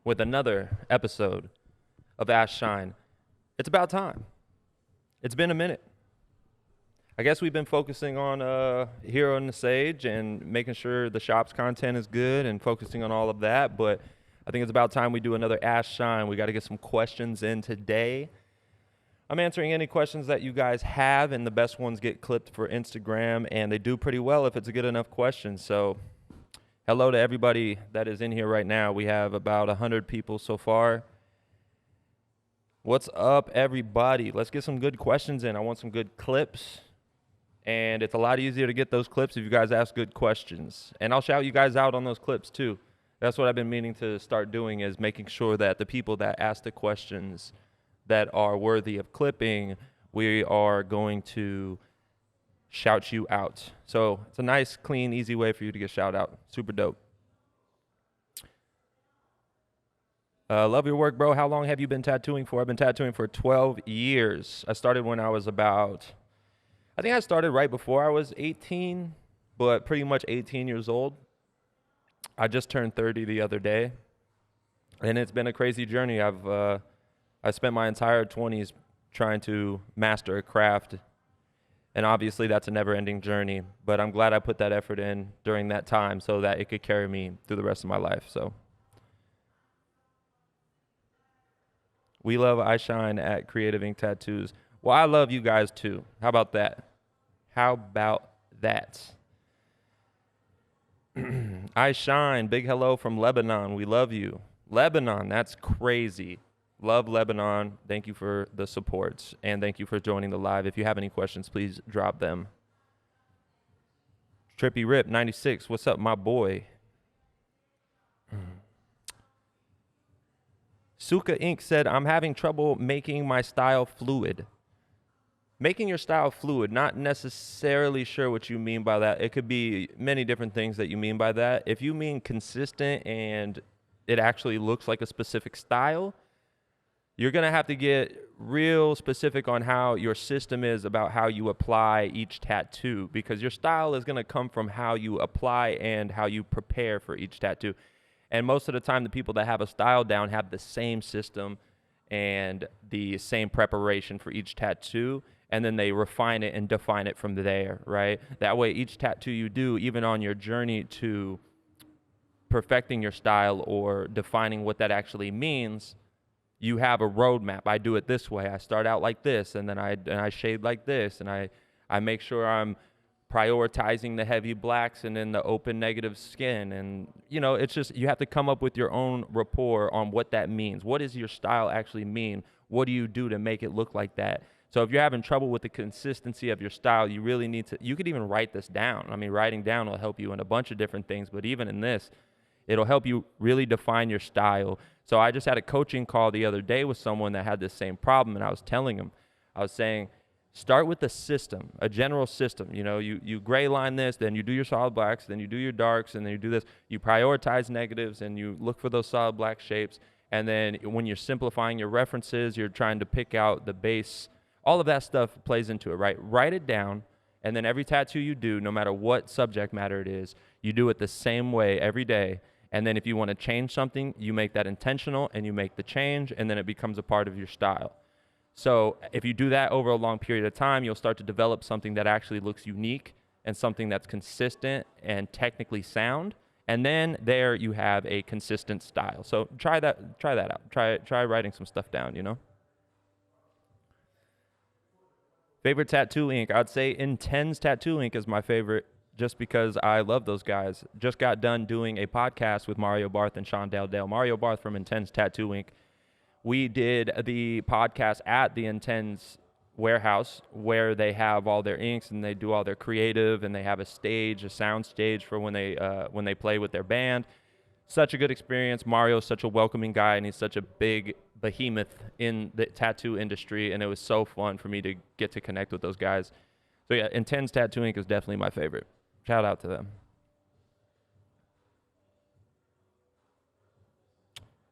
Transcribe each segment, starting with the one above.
with another episode of iShine. It's about time. It's been a minute. I guess we've been focusing on here on the stage and making sure the shop's content is good and focusing on all of that, but I think it's about time we do another iShine. We got to get some questions in today. I'm answering any questions that you guys have, and the best ones get clipped for Instagram, and they do pretty well if it's a good enough question. So hello to everybody that is in here right now. We have about 100 people so far. What's up, everybody? Let's get some good questions in. I want some good clips, and it's a lot easier to get those clips if you guys ask good questions. And I'll shout you guys out on those clips too. That's what I've been meaning to start doing, is making sure that the people that ask the questions that are worthy of clipping, we are going to shout you out. So it's a nice, clean, easy way for you to get shout out. Super dope. Love your work, bro. How long have you been tattooing for? I've been tattooing for 12 years. I started when I was I think I started right before I was 18, but pretty much 18 years old. I just turned 30 the other day, and it's been a crazy journey. I spent my entire 20s trying to master a craft, and obviously that's a never-ending journey, but I'm glad I put that effort in during that time so that it could carry me through the rest of my life. So we love iShine at Creative Ink Tattoos. Well, I love you guys too. How about that? How about that? iShine, big hello from Lebanon. We love you. Lebanon, that's crazy. Love Lebanon. Thank you for the support, and thank you for joining the live. If you have any questions, please drop them. Trippy Rip 96, what's up, my boy? Suka Inc. said, I'm having trouble making my style fluid. Making your style fluid, not necessarily sure what you mean by that. It could be many different things that you mean by that. If you mean consistent and it actually looks like a specific style, you're going to have to get real specific on how your system is about how you apply each tattoo, because your style is going to come from how you apply and how you prepare for each tattoo. And most of the time, the people that have a style down have the same system and the same preparation for each tattoo, and then they refine it and define it from there, right? That way, each tattoo you do, even on your journey to perfecting your style or defining what that actually means, you have a roadmap. I do it this way. I start out like this, and then I shade like this, and I make sure I'm prioritizing the heavy blacks and then the open negative skin. And, it's just, you have to come up with your own rapport on what that means. What does your style actually mean? What do you do to make it look like that? So if you're having trouble with the consistency of your style, you really need to, you could even write this down. I mean, writing down will help you in a bunch of different things, but even in this, it'll help you really define your style. So I just had a coaching call the other day with someone that had this same problem, and I was telling him, I was saying, start with a system, a general system. You gray line this, then you do your solid blacks, then you do your darks, and then you do this. You prioritize negatives, and you look for those solid black shapes. And then when you're simplifying your references, you're trying to pick out the base. All of that stuff plays into it, right? Write it down, and then every tattoo you do, no matter what subject matter it is, you do it the same way every day. And then if you want to change something, you make that intentional, and you make the change, and then it becomes a part of your style. So if you do that over a long period of time, you'll start to develop something that actually looks unique and something that's consistent and technically sound. And then there you have a consistent style. So try that out. Try writing some stuff down, Favorite tattoo ink? I'd say Intense Tattoo Ink is my favorite, just because I love those guys. Just got done doing a podcast with Mario Barth and Sean Dale. Mario Barth from Intense Tattoo Ink. We did the podcast at the Intense warehouse, where they have all their inks and they do all their creative, and they have a stage, a sound stage for when they play with their band. Such a good experience. Mario's such a welcoming guy, and he's such a big behemoth in the tattoo industry, and it was so fun for me to get to connect with those guys. So yeah, Intense Tattoo Ink is definitely my favorite. Shout out to them.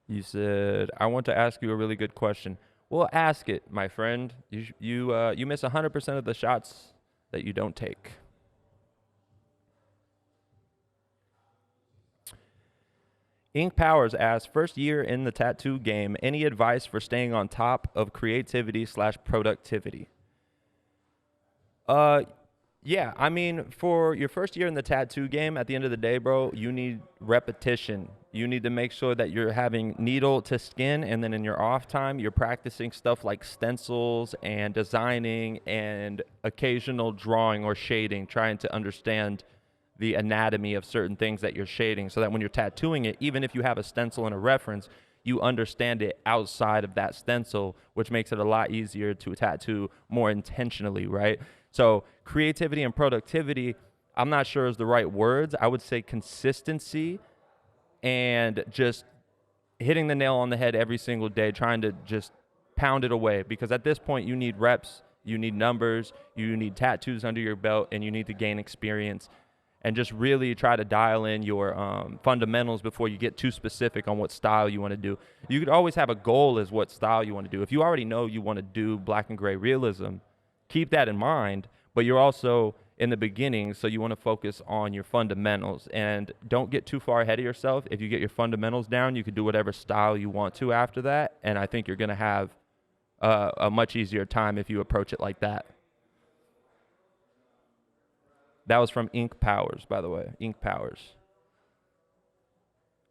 You said, I want to ask you a really good question. Well, ask it, my friend. You miss 100% of the shots that you don't take. Ink Powers asks, first year in the tattoo game, any advice for staying on top of creativity / productivity? Uh, yeah, I mean, for your first year in the tattoo game, at the end of the day, bro, you need repetition. You need to make sure that you're having needle to skin, and then in your off time, you're practicing stuff like stencils and designing and occasional drawing or shading, trying to understand the anatomy of certain things that you're shading so that when you're tattooing it, even if you have a stencil and a reference, you understand it outside of that stencil, which makes it a lot easier to tattoo more intentionally, right? So creativity and productivity, I'm not sure is the right words. I would say consistency and just hitting the nail on the head every single day, trying to just pound it away. Because at this point, you need reps, you need numbers, you need tattoos under your belt, and you need to gain experience. And just really try to dial in your fundamentals before you get too specific on what style you want to do. You could always have a goal as what style you want to do. If you already know you want to do black and gray realism, keep that in mind, but you're also in the beginning, so you want to focus on your fundamentals and don't get too far ahead of yourself. If you get your fundamentals down, you can do whatever style you want to after that, and I think you're going to have a much easier time if you approach it like that. That was from Ink Powers, by the way. Ink Powers.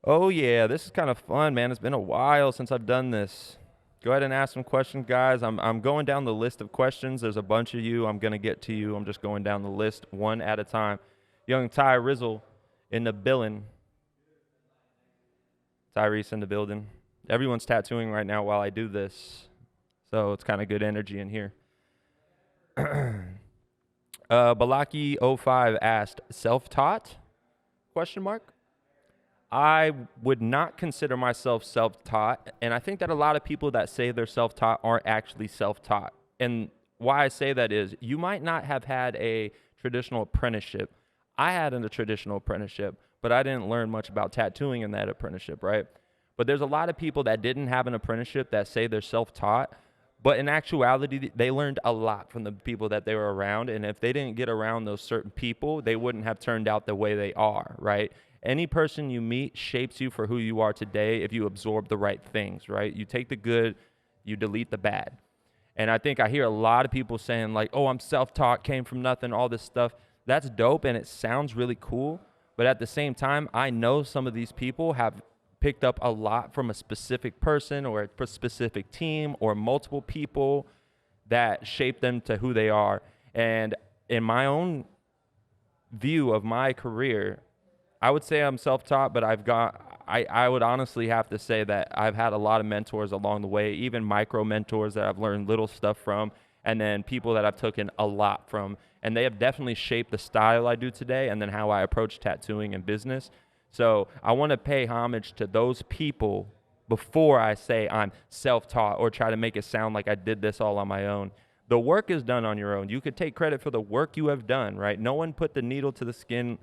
Oh, yeah, this is kind of fun, man. It's been a while since I've done this. Go ahead and ask some questions, guys. I'm going down the list of questions. There's a bunch of you. I'm going to get to you. I'm just going down the list one at a time. Young Ty Rizzle in the building. Tyrese in the building. Everyone's tattooing right now while I do this, so it's kind of good energy in here. Balaki05 asked, self-taught? Question mark. I would not consider myself self-taught, and I think that a lot of people that say they're self-taught aren't actually self-taught. And why I say that is, you might not have had a traditional apprenticeship. I had a traditional apprenticeship, but I didn't learn much about tattooing in that apprenticeship, right? But there's a lot of people that didn't have an apprenticeship that say they're self-taught, but in actuality, they learned a lot from the people that they were around, and if they didn't get around those certain people, they wouldn't have turned out the way they are, right? Any person you meet shapes you for who you are today if you absorb the right things, right? You take the good, you delete the bad. And I think I hear a lot of people saying like, oh, I'm self-taught, came from nothing, all this stuff. That's dope, and it sounds really cool, but at the same time, I know some of these people have picked up a lot from a specific person or a specific team or multiple people that shape them to who they are. And in my own view of my career, I would say I'm self-taught, but I would honestly have to say that I've had a lot of mentors along the way, even micro mentors that I've learned little stuff from, and then people that I've taken a lot from. And they have definitely shaped the style I do today and then how I approach tattooing and business. So I want to pay homage to those people before I say I'm self-taught or try to make it sound like I did this all on my own. The work is done on your own. You could take credit for the work you have done, right? No one put the needle to the skin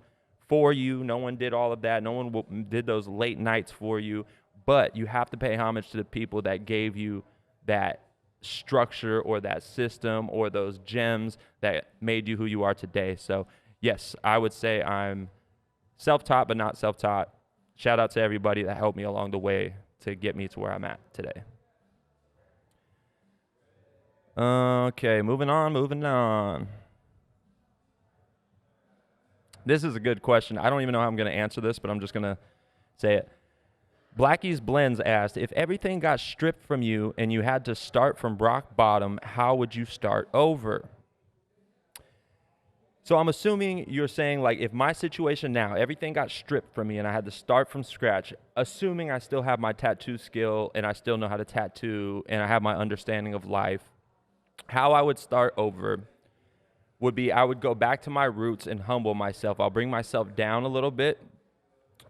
for you. No one did all of that. No one did those late nights for you. But you have to pay homage to the people that gave you that structure or that system or those gems that made you who you are today. So yes, I would say I'm self-taught, but not self-taught. Shout out to everybody that helped me along the way to get me to where I'm at today. Okay, moving on. This is a good question. I don't even know how I'm going to answer this, but I'm just going to say it. Blackie's Blends asked, if everything got stripped from you and you had to start from rock bottom, how would you start over? So I'm assuming you're saying, like, if my situation now, everything got stripped from me and I had to start from scratch, assuming I still have my tattoo skill and I still know how to tattoo and I have my understanding of life, how I would start over would be I would go back to my roots and humble myself. I'll bring myself down a little bit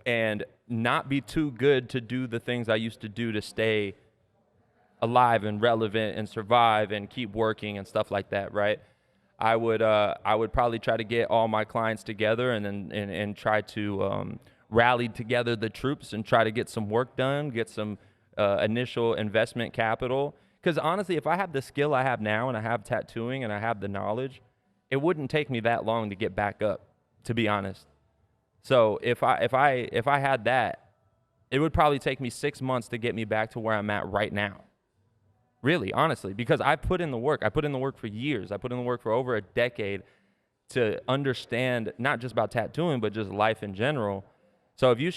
and not be too good to do the things I used to do to stay alive and relevant and survive and keep working and stuff like that, right? I would probably try to get all my clients together and try to rally together the troops and try to get some work done, get some initial investment capital. Because honestly, if I have the skill I have now and I have tattooing and I have the knowledge, it wouldn't take me that long to get back up, to be honest. So if I had that, it would probably take me 6 months to get me back to where I'm at right now. Really, honestly, because I put in the work. I put in the work for years. I put in the work for over a decade to understand not just about tattooing, but just life in general. So if you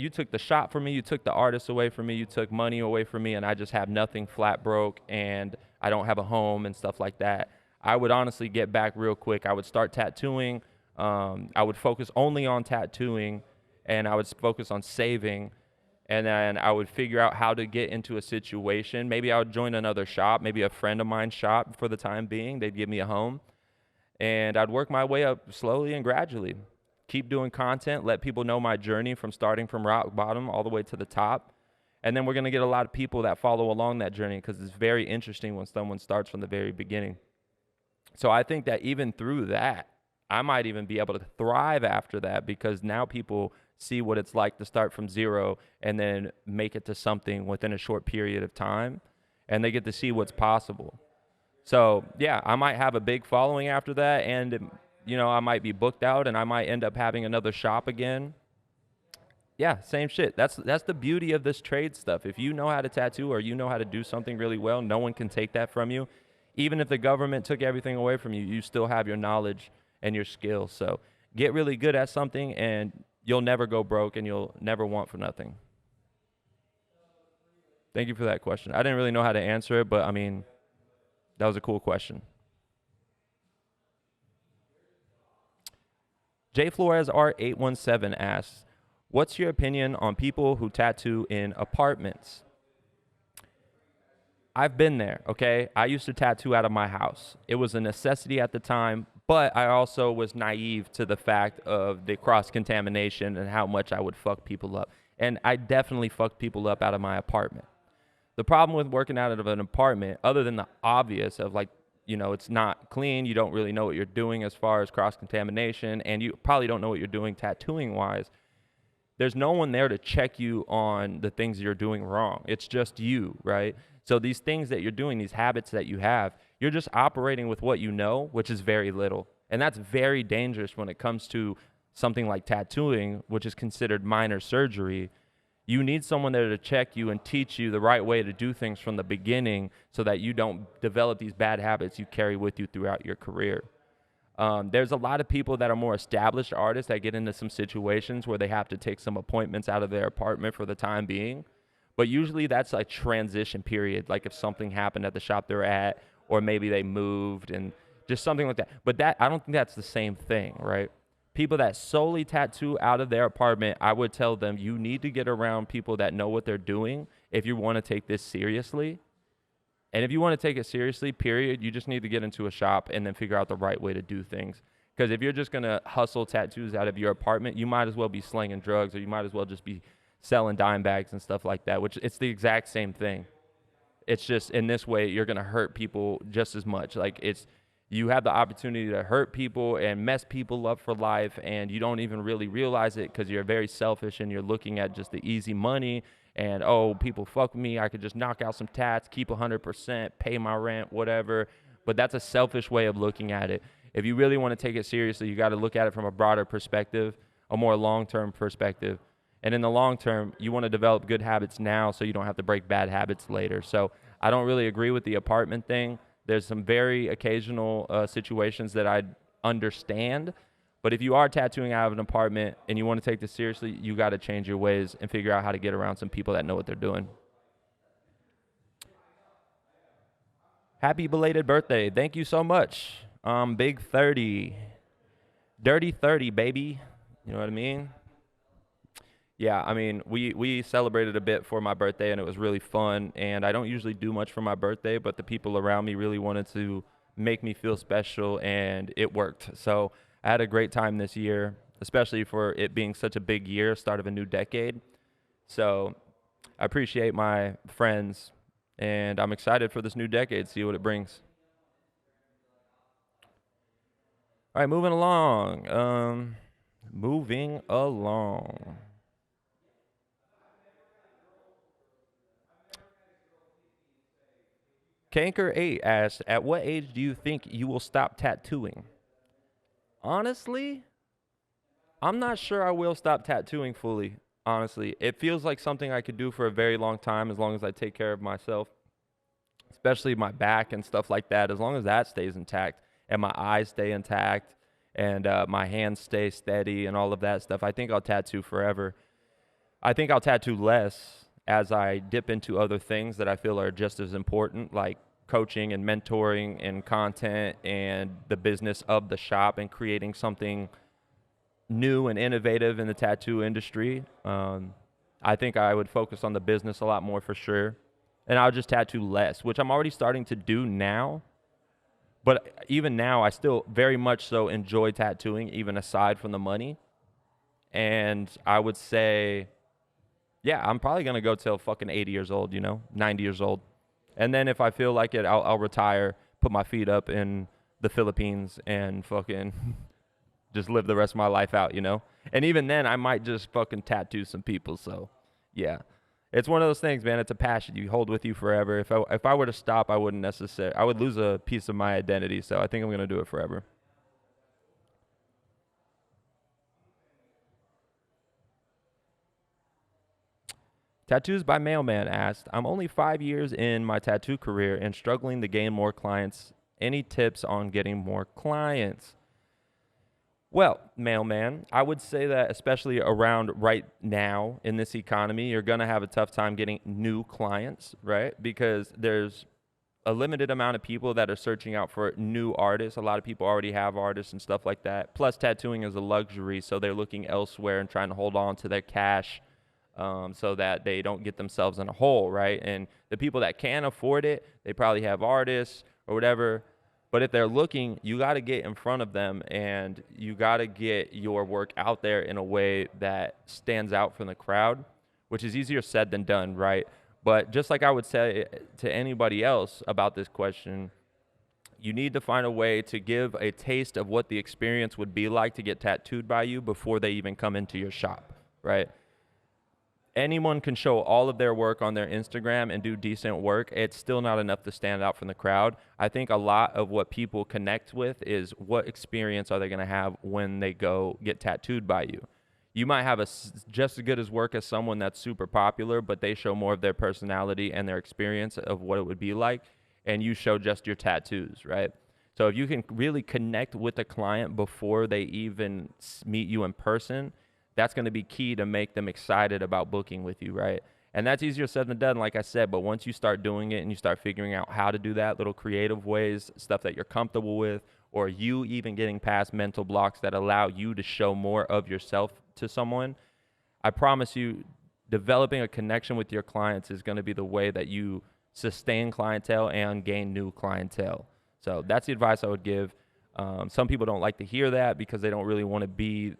took the shop from me, you took the artist away from me, you took money away from me, and I just have nothing, flat broke, and I don't have a home and stuff like that, I would honestly get back real quick. I would start tattooing. I would focus only on tattooing, and I would focus on saving. And then I would figure out how to get into a situation. Maybe I would join another shop, maybe a friend of mine's shop for the time being. They'd give me a home. And I'd work my way up slowly and gradually. Keep doing content, let people know my journey from starting from rock bottom all the way to the top. And then we're going to get a lot of people that follow along that journey, because it's very interesting when someone starts from the very beginning. So I think that even through that, I might even be able to thrive after that, because now people see what it's like to start from zero and then make it to something within a short period of time, and they get to see what's possible. So yeah, I might have a big following after that, and I might be booked out, and I might end up having another shop again. Yeah, same shit. That's the beauty of this trade stuff. If you know how to tattoo, or you know how to do something really well, no one can take that from you. Even if the government took everything away from you, you still have your knowledge and your skills. So get really good at something, and you'll never go broke, and you'll never want for nothing. Thank you for that question. I didn't really know how to answer it, but I mean, that was a cool question. J Flores R817 asks, what's your opinion on people who tattoo in apartments? I've been there, okay? I used to tattoo out of my house. It was a necessity at the time, but I also was naive to the fact of the cross-contamination and how much I would fuck people up. And I definitely fucked people up out of my apartment. The problem with working out of an apartment, other than the obvious of it's not clean, you don't really know what you're doing as far as cross-contamination, and you probably don't know what you're doing tattooing-wise, there's no one there to check you on the things you're doing wrong. It's just you, right? So these things that you're doing, these habits that you have, you're just operating with what you know, which is very little. And that's very dangerous when it comes to something like tattooing, which is considered minor surgery. You need someone there to check you and teach you the right way to do things from the beginning, so that you don't develop these bad habits you carry with you throughout your career. There's a lot of people that are more established artists that get into some situations where they have to take some appointments out of their apartment for the time being. But usually that's a transition period, like if something happened at the shop they're at, or maybe they moved and just something like that. But I don't think that's the same thing, right? People that solely tattoo out of their apartment, I would tell them you need to get around people that know what they're doing if you want to take this seriously. And if you want to take it seriously, period, you just need to get into a shop and then figure out the right way to do things. Because if you're just going to hustle tattoos out of your apartment, you might as well be slinging drugs, or you might as well just be selling dime bags and stuff like that, which it's the exact same thing. It's just in this way, you're going to hurt people just as much. You have the opportunity to hurt people and mess people up for life, and you don't even really realize it because you're very selfish and you're looking at just the easy money. And, oh, people fuck with me, I could just knock out some tats, keep 100%, pay my rent, whatever. But that's a selfish way of looking at it. If you really want to take it seriously, you got to look at it from a broader perspective, a more long-term perspective. And in the long term, you want to develop good habits now so you don't have to break bad habits later. So I don't really agree with the apartment thing. There's some very occasional situations that I understand. But if you are tattooing out of an apartment and you want to take this seriously, you got to change your ways and figure out how to get around some people that know what they're doing. Happy belated birthday. Thank you so much. Big 30. Dirty 30, baby. You know what I mean? Yeah, I mean, we celebrated a bit for my birthday, and it was really fun. And I don't usually do much for my birthday, but the people around me really wanted to make me feel special, and it worked. So I had a great time this year, especially for it being such a big year, start of a new decade. So I appreciate my friends, and I'm excited for this new decade, see what it brings. All right, moving along. Moving along. Kanker8 asks, at what age do you think you will stop tattooing? Honestly, I'm not sure I will stop tattooing fully. honestly. It feels like something I could do for a very long time as long as I take care of myself, especially my back and stuff like that. As long as that stays intact and my eyes stay intact and my hands stay steady and all of that stuff, I think I'll tattoo forever. I think I'll tattoo less as I dip into other things that I feel are just as important, like coaching and mentoring and content and the business of the shop and creating something new and innovative in the tattoo industry. I think I would focus on the business a lot more for sure. And I'll just tattoo less, which I'm already starting to do now. But even now, I still very much so enjoy tattooing, even aside from the money. And I would say, yeah, I'm probably going to go till fucking 80 years old, 90 years old. And then if I feel like it, I'll retire, put my feet up in the Philippines and fucking just live the rest of my life out. And even then, I might just fucking tattoo some people. So, yeah. It's one of those things, man. It's a passion you hold with you forever. If I were to stop, I wouldn't necessarily. I would lose a piece of my identity. So I think I'm going to do it forever. Tattoos by Mailman asked, I'm only 5 years in my tattoo career and struggling to gain more clients. Any tips on getting more clients? Well, Mailman, I would say that especially around right now in this economy, you're going to have a tough time getting new clients, right? Because there's a limited amount of people that are searching out for new artists. A lot of people already have artists and stuff like that. Plus, tattooing is a luxury, so they're looking elsewhere and trying to hold on to their cash so that they don't get themselves in a hole, right? And the people that can afford it, they probably have artists or whatever. But if they're looking, you got to get in front of them and you got to get your work out there in a way that stands out from the crowd, which is easier said than done, right? But just like I would say to anybody else about this question, you need to find a way to give a taste of what the experience would be like to get tattooed by you before they even come into your shop, right? Anyone can show all of their work on their Instagram and do decent work. It's still not enough to stand out from the crowd. I think a lot of what people connect with is what experience are they going to have when they go get tattooed by you. You might have just as good as work as someone that's super popular, but they show more of their personality and their experience of what it would be like, and you show just your tattoos, right? So if you can really connect with the client before they even meet you in person, that's going to be key to make them excited about booking with you, right? And that's easier said than done, like I said, but once you start doing it and you start figuring out how to do that, little creative ways, stuff that you're comfortable with, or you even getting past mental blocks that allow you to show more of yourself to someone, I promise you, developing a connection with your clients is going to be the way that you sustain clientele and gain new clientele. So that's the advice I would give. Some people don't like to hear that because they don't really want to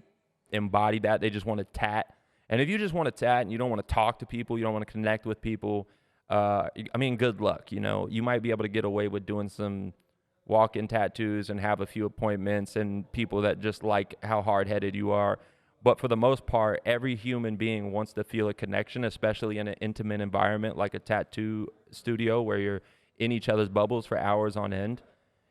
embody that. They just want to tat. And if you just want to tat and you don't want to talk to people, you don't want to connect with people, good luck. You might be able to get away with doing some walk-in tattoos and have a few appointments and people that just like how hard-headed you are. But for the most part, every human being wants to feel a connection, especially in an intimate environment like a tattoo studio where you're in each other's bubbles for hours on end.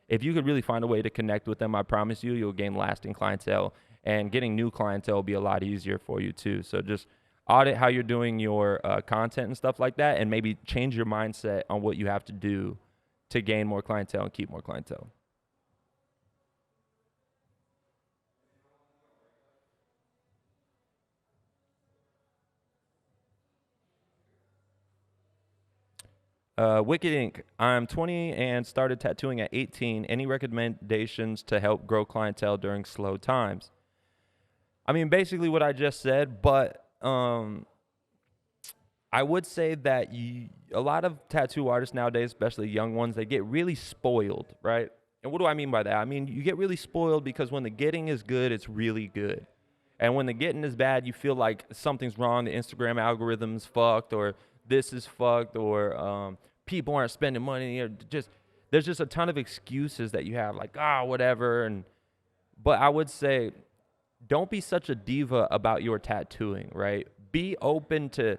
If you could really find a way to connect with them, I promise you, you'll gain lasting clientele. And getting new clientele will be a lot easier for you too. So just audit how you're doing your content and stuff like that, and maybe change your mindset on what you have to do to gain more clientele and keep more clientele. Wicked Inc. I'm 20 and started tattooing at 18. Any recommendations to help grow clientele during slow times? I mean, basically what I just said, but I would say that a lot of tattoo artists nowadays, especially young ones, they get really spoiled, right? And what do I mean by that? I mean, you get really spoiled because when the getting is good, it's really good. And when the getting is bad, you feel like something's wrong. The Instagram algorithm's fucked, or this is fucked, or people aren't spending money, or there's just a ton of excuses that you have, like, whatever. But I would say, don't be such a diva about your tattooing, right? Be open to,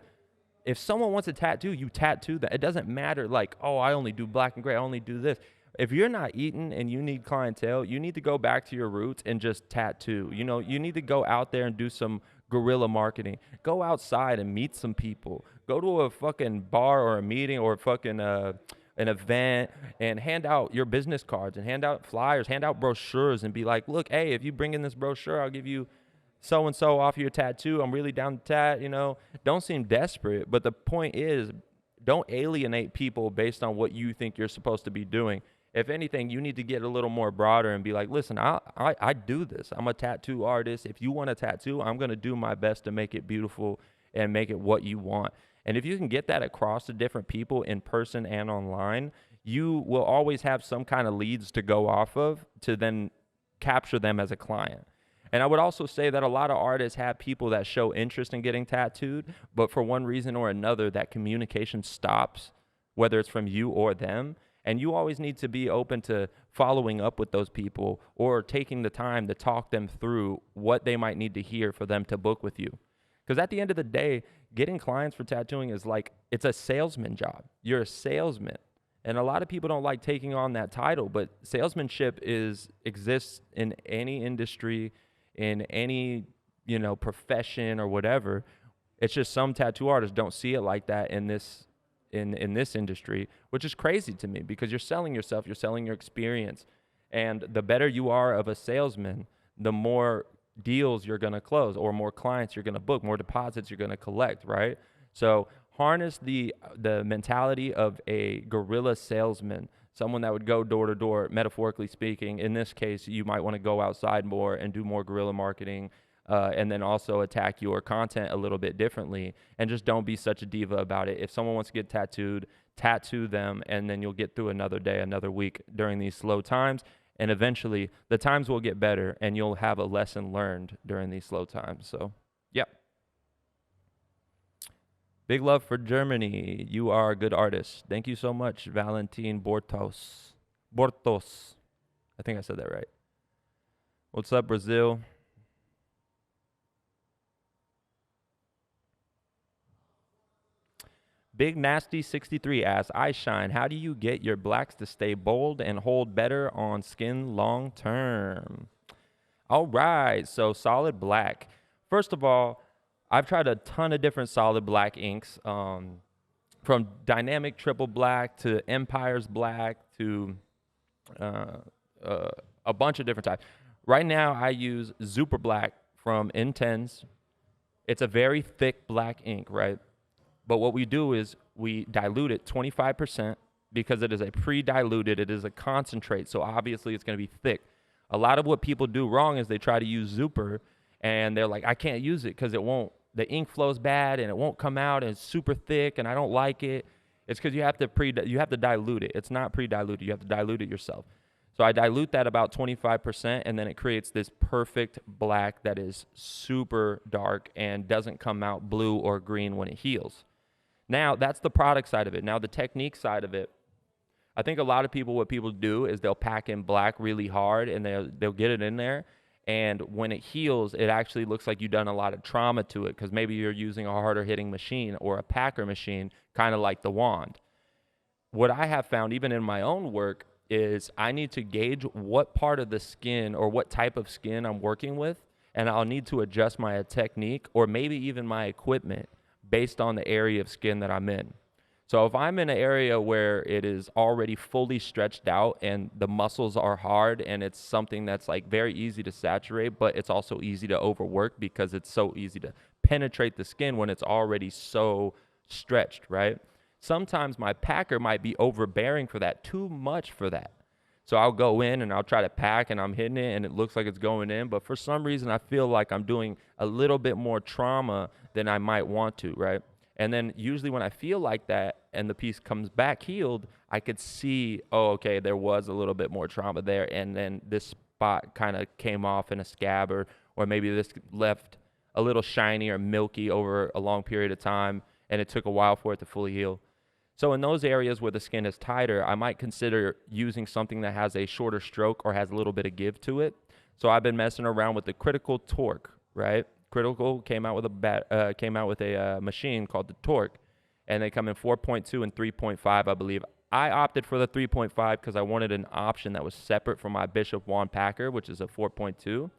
if someone wants a tattoo, you tattoo that. It doesn't matter like, I only do black and gray, I only do this. If you're not eating and you need clientele, you need to go back to your roots and just tattoo. You need to go out there and do some guerrilla marketing. Go outside and meet some people. Go to a fucking bar or a meeting or fucking an event and hand out your business cards and hand out flyers, hand out brochures and be like, look, hey, if you bring in this brochure, I'll give you so and so off your tattoo. I'm really down to tat, you know. Don't seem desperate, but the point is, don't alienate people based on what you think you're supposed to be doing. If anything, you need to get a little more broader and be like, listen, I do this. I'm a tattoo artist. If you want a tattoo, I'm going to do my best to make it beautiful and make it what you want. And if you can get that across to different people in person and online, you will always have some kind of leads to go off of to then capture them as a client. And I would also say that a lot of artists have people that show interest in getting tattooed, but for one reason or another, that communication stops, whether it's from you or them. And you always need to be open to following up with those people or taking the time to talk them through what they might need to hear for them to book with you. Because at the end of the day, getting clients for tattooing is like, it's a salesman job. You're a salesman. And a lot of people don't like taking on that title, but salesmanship exists in any industry, in any, you know, profession or whatever. It's just some tattoo artists don't see it like that in this industry, which is crazy to me because you're selling yourself, you're selling your experience. And the better you are of a salesman, the more deals you're going to close or more clients you're going to book, more deposits you're going to collect, right? So harness the mentality of a guerrilla salesman, someone that would go door to door, metaphorically speaking. In this case, you might want to go outside more and do more guerrilla marketing, and then also attack your content a little bit differently. And just don't be such a diva about it. If someone wants to get tattooed, tattoo them, and then you'll get through another day, another week during these slow times. And eventually, the times will get better, and you'll have a lesson learned during these slow times. So, yeah. Big love for Germany. You are a good artist. Thank you so much, Valentin Bortos. I think I said that right. What's up, Brazil? Big Nasty 63 asks, iShine, how do you get your blacks to stay bold and hold better on skin long term? All right, so solid black. First of all, I've tried a ton of different solid black inks, from Dynamic Triple Black to Empire's Black to a bunch of different types. Right now, I use Super Black from Intense. It's a very thick black ink, right? But what we do is we dilute it 25% because it is a pre-diluted, it is a concentrate, so obviously it's going to be thick. A lot of what people do wrong is they try to use Super, and they're like, I can't use it because the ink flows bad and it won't come out and it's super thick and I don't like it. It's because you have to dilute it. It's not pre-diluted. You have to dilute it yourself. So I dilute that about 25%, and then it creates this perfect black that is super dark and doesn't come out blue or green when it heals. Now, that's the product side of it. Now, the technique side of it, I think a lot of people, what people do is they'll pack in black really hard and they'll get it in there. And when it heals, it actually looks like you've done a lot of trauma to it because maybe you're using a harder hitting machine or a packer machine, kind of like the wand. What I have found, even in my own work, is I need to gauge what part of the skin or what type of skin I'm working with, and I'll need to adjust my technique or maybe even my equipment based on the area of skin that I'm in. So if I'm in an area where it is already fully stretched out and the muscles are hard and it's something that's like very easy to saturate, but it's also easy to overwork because it's so easy to penetrate the skin when it's already so stretched, right? Sometimes my packer might be overbearing for that, too much for that. So I'll go in and I'll try to pack and I'm hitting it and it looks like it's going in, but for some reason I feel like I'm doing a little bit more trauma than I might want to, right? And then usually when I feel like that and the piece comes back healed, I could see, oh, okay, there was a little bit more trauma there. And then this spot kind of came off in a scab or maybe this left a little shiny or milky over a long period of time and it took a while for it to fully heal. So in those areas where the skin is tighter, I might consider using something that has a shorter stroke or has a little bit of give to it. So I've been messing around with the Critical Torque, right? Critical came out with a machine called the Torque, and they come in 4.2 and 3.5, I believe. I opted for the 3.5 because I wanted an option that was separate from my Bishop Wand Packer, which is a 4.2.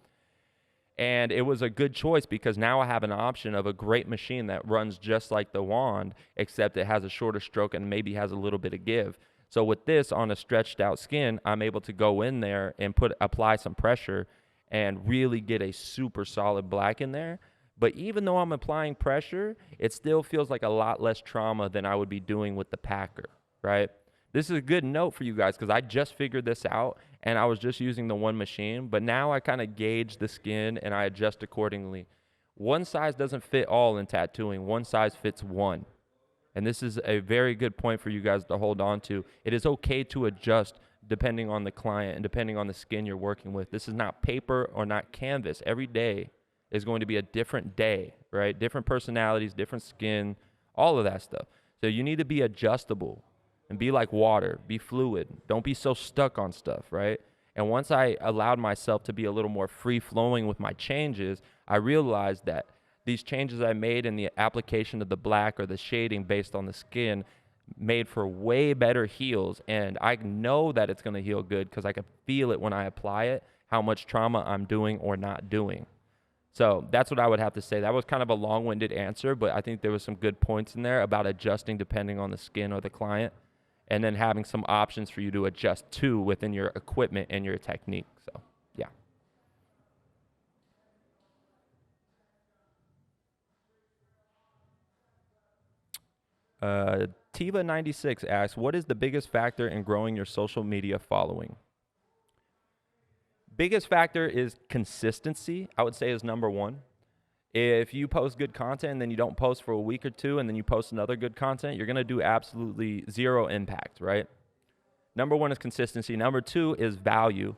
And it was a good choice because now I have an option of a great machine that runs just like the wand, except it has a shorter stroke and maybe has a little bit of give. So with this on a stretched out skin, I'm able to go in there and apply some pressure and really get a super solid black in there. But even though I'm applying pressure, it still feels like a lot less trauma than I would be doing with the packer, right? This is a good note for you guys because I just figured this out and I was just using the one machine, but now I kind of gauge the skin and I adjust accordingly. One size doesn't fit all in tattooing. One size fits one. And this is a very good point for you guys to hold on to. It is okay to adjust depending on the client and depending on the skin you're working with. This is not paper or not canvas. Every day is going to be a different day, right? Different personalities, different skin, all of that stuff. So you need to be adjustable and be like water, be fluid. Don't be so stuck on stuff, right? And once I allowed myself to be a little more free flowing with my changes, I realized that these changes I made in the application of the black or the shading based on the skin made for way better heals. And I know that it's going to heal good because I can feel it when I apply it, how much trauma I'm doing or not doing. So that's what I would have to say. That was kind of a long-winded answer, but I think there was some good points in there about adjusting depending on the skin or the client, and then having some options for you to adjust to within your equipment and your technique. So, yeah. Tiva96 asks, what is the biggest factor in growing your social media following? Biggest factor is consistency, I would say, is number one. If you post good content and then you don't post for a week or two and then you post another good content, you're going to do absolutely zero impact, right? Number one is consistency. Number two is value.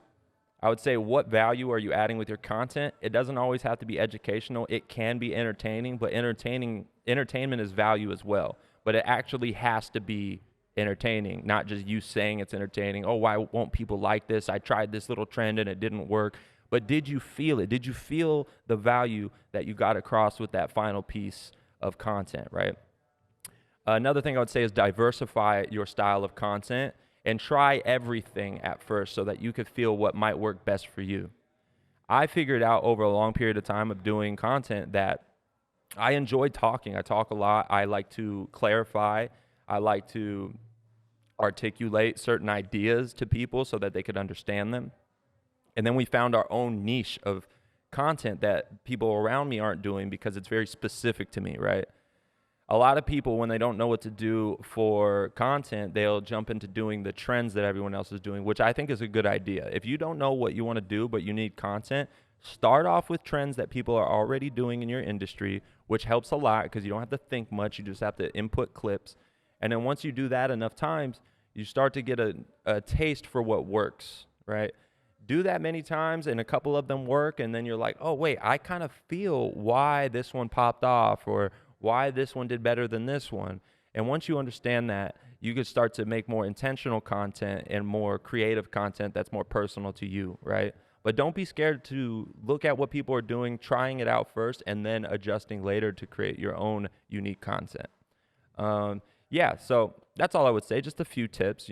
I would say, what value are you adding with your content? It doesn't always have to be educational. It can be entertaining, but entertainment is value as well. But it actually has to be entertaining, not just you saying it's entertaining. Oh, why won't people like this? I tried this little trend and it didn't work. But did you feel it? Did you feel the value that you got across with that final piece of content, right? Another thing I would say is diversify your style of content and try everything at first so that you could feel what might work best for you. I figured out over a long period of time of doing content that I enjoy talking. I talk a lot. I like to clarify. I like to articulate certain ideas to people so that they could understand them. And then we found our own niche of content that people around me aren't doing because it's very specific to me, right? A lot of people, when they don't know what to do for content, they'll jump into doing the trends that everyone else is doing, which I think is a good idea. If you don't know what you want to do, but you need content, start off with trends that people are already doing in your industry, which helps a lot because you don't have to think much. You just have to input clips. And then once you do that enough times, you start to get a taste for what works, right? Do that many times and a couple of them work, and then you're like, oh, wait, I kind of feel why this one popped off or why this one did better than this one. And once you understand that, you can start to make more intentional content and more creative content that's more personal to you, right? But don't be scared to look at what people are doing, trying it out first, and then adjusting later to create your own unique content. Yeah, so that's all I would say. Just a few tips,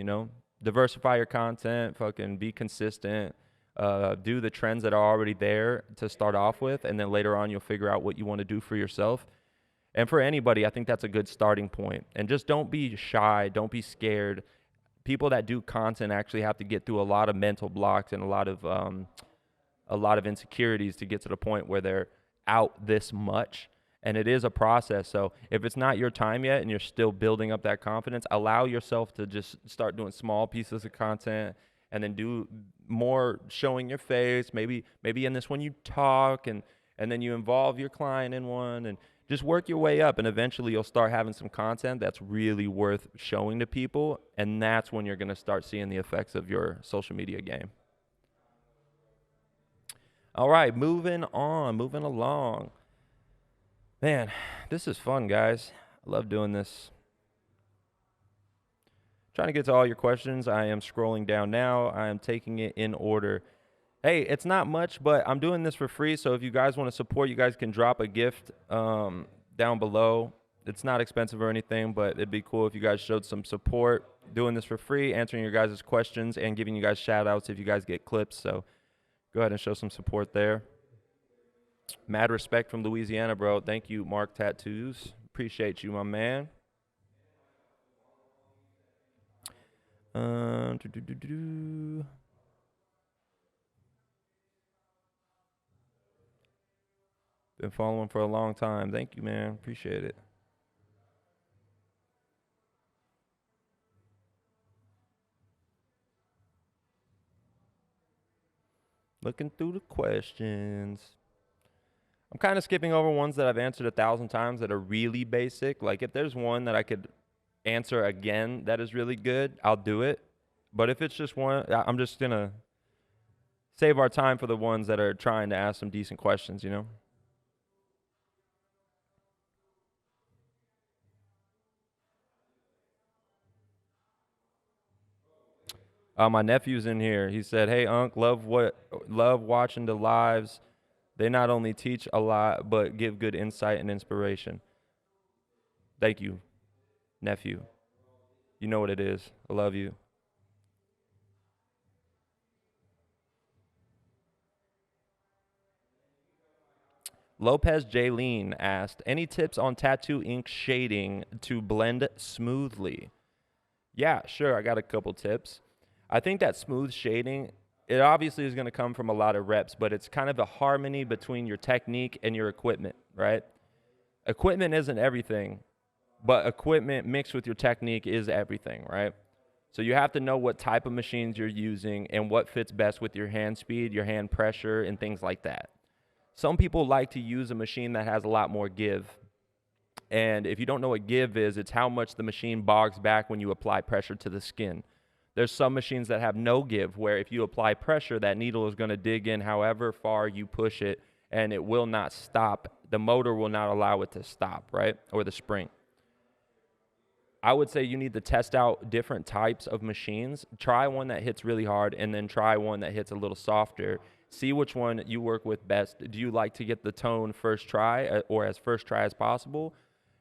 diversify your content, fucking be consistent, do the trends that are already there to start off with, and then later on you'll figure out what you want to do for yourself. And for anybody, I think that's a good starting point. And just don't be shy, don't be scared. People that do content actually have to get through a lot of mental blocks and a lot of insecurities to get to the point where they're out this much. And it is a process. So if it's not your time yet and you're still building up that confidence, allow yourself to just start doing small pieces of content and then do more showing your face. Maybe in this one you talk and then you involve your client in one and just work your way up. And eventually you'll start having some content that's really worth showing to people. And that's when you're going to start seeing the effects of your social media game. All right, moving along. Man, this is fun, guys. I love doing this. Trying to get to all your questions. I am scrolling down now. I am taking it in order. Hey, it's not much, but I'm doing this for free. So if you guys want to support, you guys can drop a gift down below. It's not expensive or anything, but it'd be cool if you guys showed some support. Doing this for free, answering your guys' questions, and giving you guys shout outs if you guys get clips. So go ahead and show some support there. Mad respect from Louisiana, bro. Thank you, Mark Tattoos. Appreciate you, my man. Do-do-do-do. Been following for a long time. Thank you, man. Appreciate it. Looking through the questions. I'm kind of skipping over ones that I've answered 1,000 times that are really basic. Like if there's one that I could answer again that is really good, I'll do it. But if it's just one, I'm just going to save our time for the ones that are trying to ask some decent questions, you know? My nephew's in here. He said, "Hey, Unc, love watching the lives. They not only teach a lot, but give good insight and inspiration." Thank you, nephew. You know what it is. I love you. Lopez Jaylene asked, "Any tips on tattoo ink shading to blend smoothly?" Yeah, sure. I got a couple tips. I think that smooth shading, it obviously is going to come from a lot of reps, but it's kind of a harmony between your technique and your equipment, right? Equipment isn't everything, but equipment mixed with your technique is everything, right? So you have to know what type of machines you're using and what fits best with your hand speed, your hand pressure, and things like that. Some people like to use a machine that has a lot more give. And if you don't know what give is, it's how much the machine bogs back when you apply pressure to the skin. There's some machines that have no give, where if you apply pressure, that needle is going to dig in however far you push it, and it will not stop. The motor will not allow it to stop, right? Or the spring. I would say you need to test out different types of machines. Try one that hits really hard, and then try one that hits a little softer. See which one you work with best. Do you like to get the tone first try, or as first try as possible?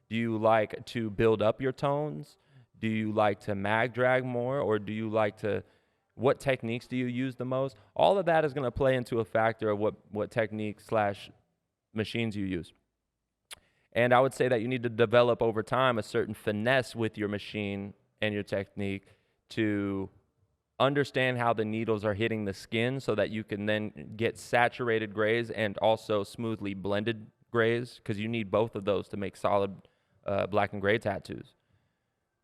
Do you like to build up your tones? Do you like to mag drag more, or do you like to, what techniques do you use the most? All of that is going to play into a factor of what technique slash machines you use. And I would say that you need to develop over time a certain finesse with your machine and your technique to understand how the needles are hitting the skin so that you can then get saturated grays and also smoothly blended grays, because you need both of those to make solid black and gray tattoos.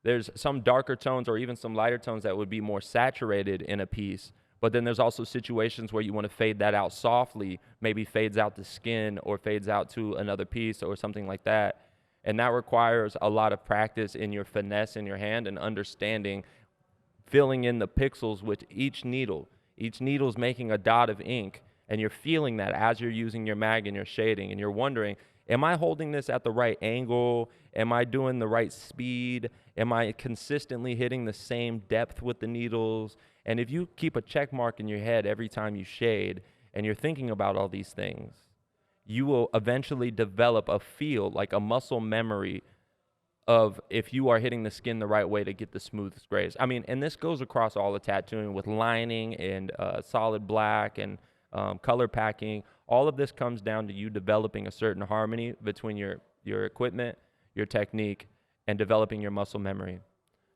There's some darker tones or even some lighter tones that would be more saturated in a piece, but then there's also situations where you want to fade that out softly, maybe fades out the skin or fades out to another piece or something like that. And that requires a lot of practice in your finesse in your hand and understanding, filling in the pixels with each needle. Each needle's making a dot of ink, and you're feeling that as you're using your mag and your shading, and you're wondering, am I holding this at the right angle? Am I doing the right speed? Am I consistently hitting the same depth with the needles? And if you keep a check mark in your head every time you shade, and you're thinking about all these things, you will eventually develop a feel, like a muscle memory of if you are hitting the skin the right way to get the smoothest grays. I mean, and this goes across all the tattooing with lining and solid black and color packing. All of this comes down to you developing a certain harmony between your equipment, your technique, and developing your muscle memory.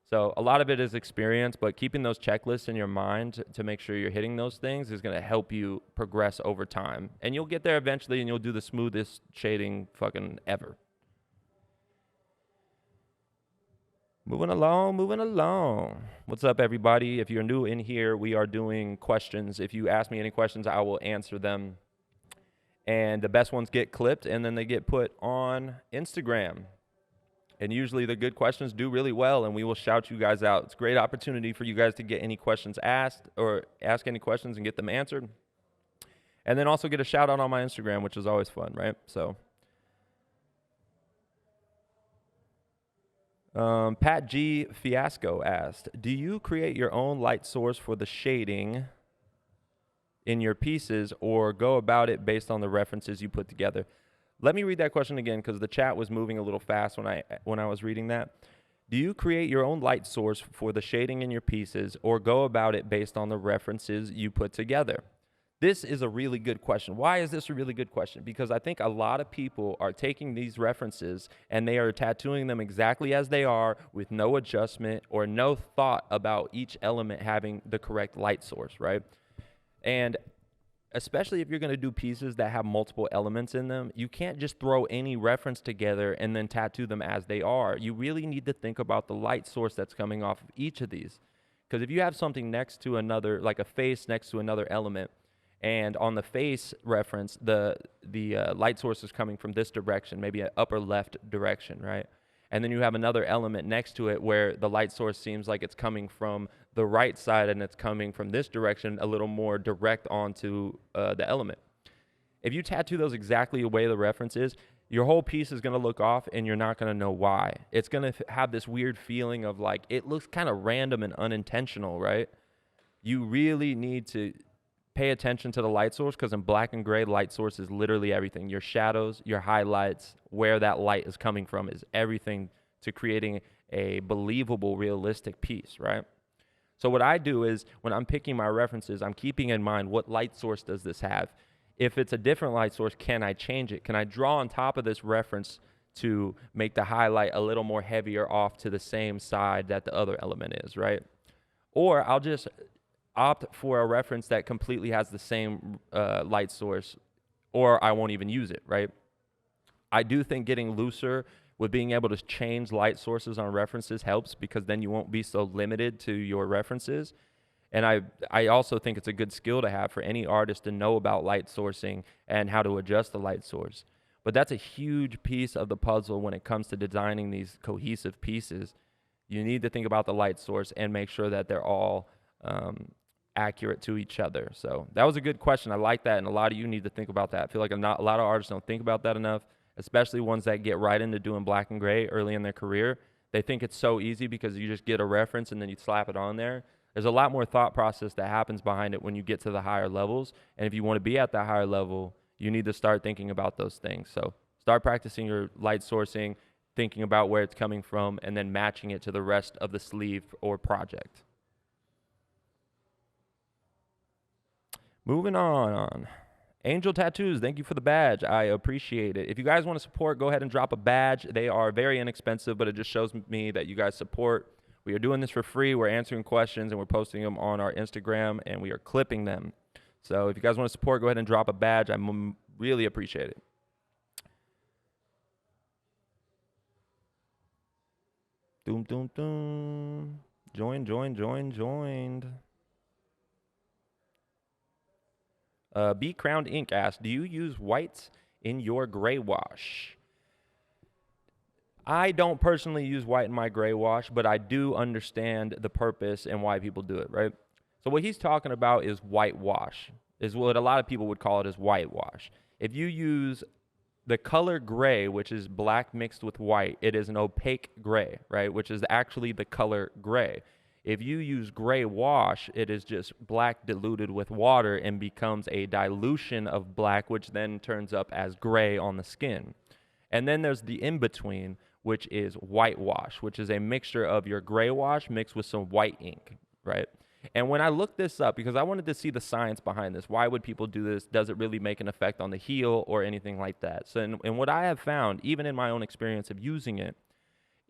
So a lot of it is experience, but keeping those checklists in your mind to make sure you're hitting those things is going to help you progress over time. And you'll get there eventually, and you'll do the smoothest shading fucking ever. Moving along, moving along. What's up, everybody? If you're new in here, we are doing questions. If you ask me any questions, I will answer them. And the best ones get clipped, and then they get put on Instagram. And usually the good questions do really well, and we will shout you guys out. It's a great opportunity for you guys to get any questions asked or ask any questions and get them answered. And then also get a shout out on my Instagram, which is always fun, right? So Pat G. Fiasco asked, do you create your own light source for the shading in your pieces or go about it based on the references you put together? Let me read that question again because the chat was moving a little fast when I was reading that. Do you create your own light source for the shading in your pieces or go about it based on the references you put together? This is a really good question. Why is this a really good question? Because I think a lot of people are taking these references and they are tattooing them exactly as they are with no adjustment or no thought about each element having the correct light source, right? And especially if you're going to do pieces that have multiple elements in them, you can't just throw any reference together and then tattoo them as they are. You really need to think about the light source that's coming off of each of these. Because if you have something next to another, like a face next to another element, and on the face reference, the light source is coming from this direction, maybe an upper left direction, right? And then you have another element next to it where the light source seems like it's coming from the right side and it's coming from this direction, a little more direct onto the element. If you tattoo those exactly the way the reference is, your whole piece is going to look off and you're not going to know why. It's going to have this weird feeling of like, it looks kind of random and unintentional, right? You really need to pay attention to the light source, because in black and gray, light source is literally everything. Your shadows, your highlights, where that light is coming from is everything to creating a believable, realistic piece, right? So what I do is when I'm picking my references, I'm keeping in mind what light source does this have? If it's a different light source, can I change it? Can I draw on top of this reference to make the highlight a little more heavier off to the same side that the other element is, right? Or I'll just opt for a reference that completely has the same light source, or I won't even use it, right? I do think getting looser with being able to change light sources on references helps, because then you won't be so limited to your references. And I also think it's a good skill to have for any artist to know about light sourcing and how to adjust the light source. But that's a huge piece of the puzzle when it comes to designing these cohesive pieces. You need to think about the light source and make sure that they're all accurate to each other. So that was a good question. I like that, and a lot of you need to think about that. I feel like a lot of artists don't think about that enough, especially ones that get right into doing black and gray early in their career. They think it's so easy because you just get a reference and then you slap it on there. There's a lot more thought process that happens behind it when you get to the higher levels, and if you want to be at that higher level, you need to start thinking about those things. So start practicing your light sourcing, thinking about where it's coming from, and then matching it to the rest of the sleeve or project. Moving on. Angel Tattoos, thank you for the badge. I appreciate it. If you guys want to support, go ahead and drop a badge. They are very inexpensive, but it just shows me that you guys support. We are doing this for free. We're answering questions, and we're posting them on our Instagram, and we are clipping them. So if you guys want to support, go ahead and drop a badge. I really appreciate it. Doom, doom, doom. Joined. Be Crowned Ink asked, do you use whites in your gray wash? I don't personally use white in my gray wash, but I do understand the purpose and why people do it, right? So what he's talking about is whitewash, is what a lot of people would call it, as whitewash. If you use the color gray, which is black mixed with white, it is an opaque gray, right? Which is actually the color gray. If you use gray wash, it is just black diluted with water and becomes a dilution of black, which then turns up as gray on the skin. And then there's the in-between, which is whitewash, which is a mixture of your gray wash mixed with some white ink, right? And when I looked this up, because I wanted to see the science behind this, why would people do this? Does it really make an effect on the heel or anything like that? So, and what I have found, even in my own experience of using it,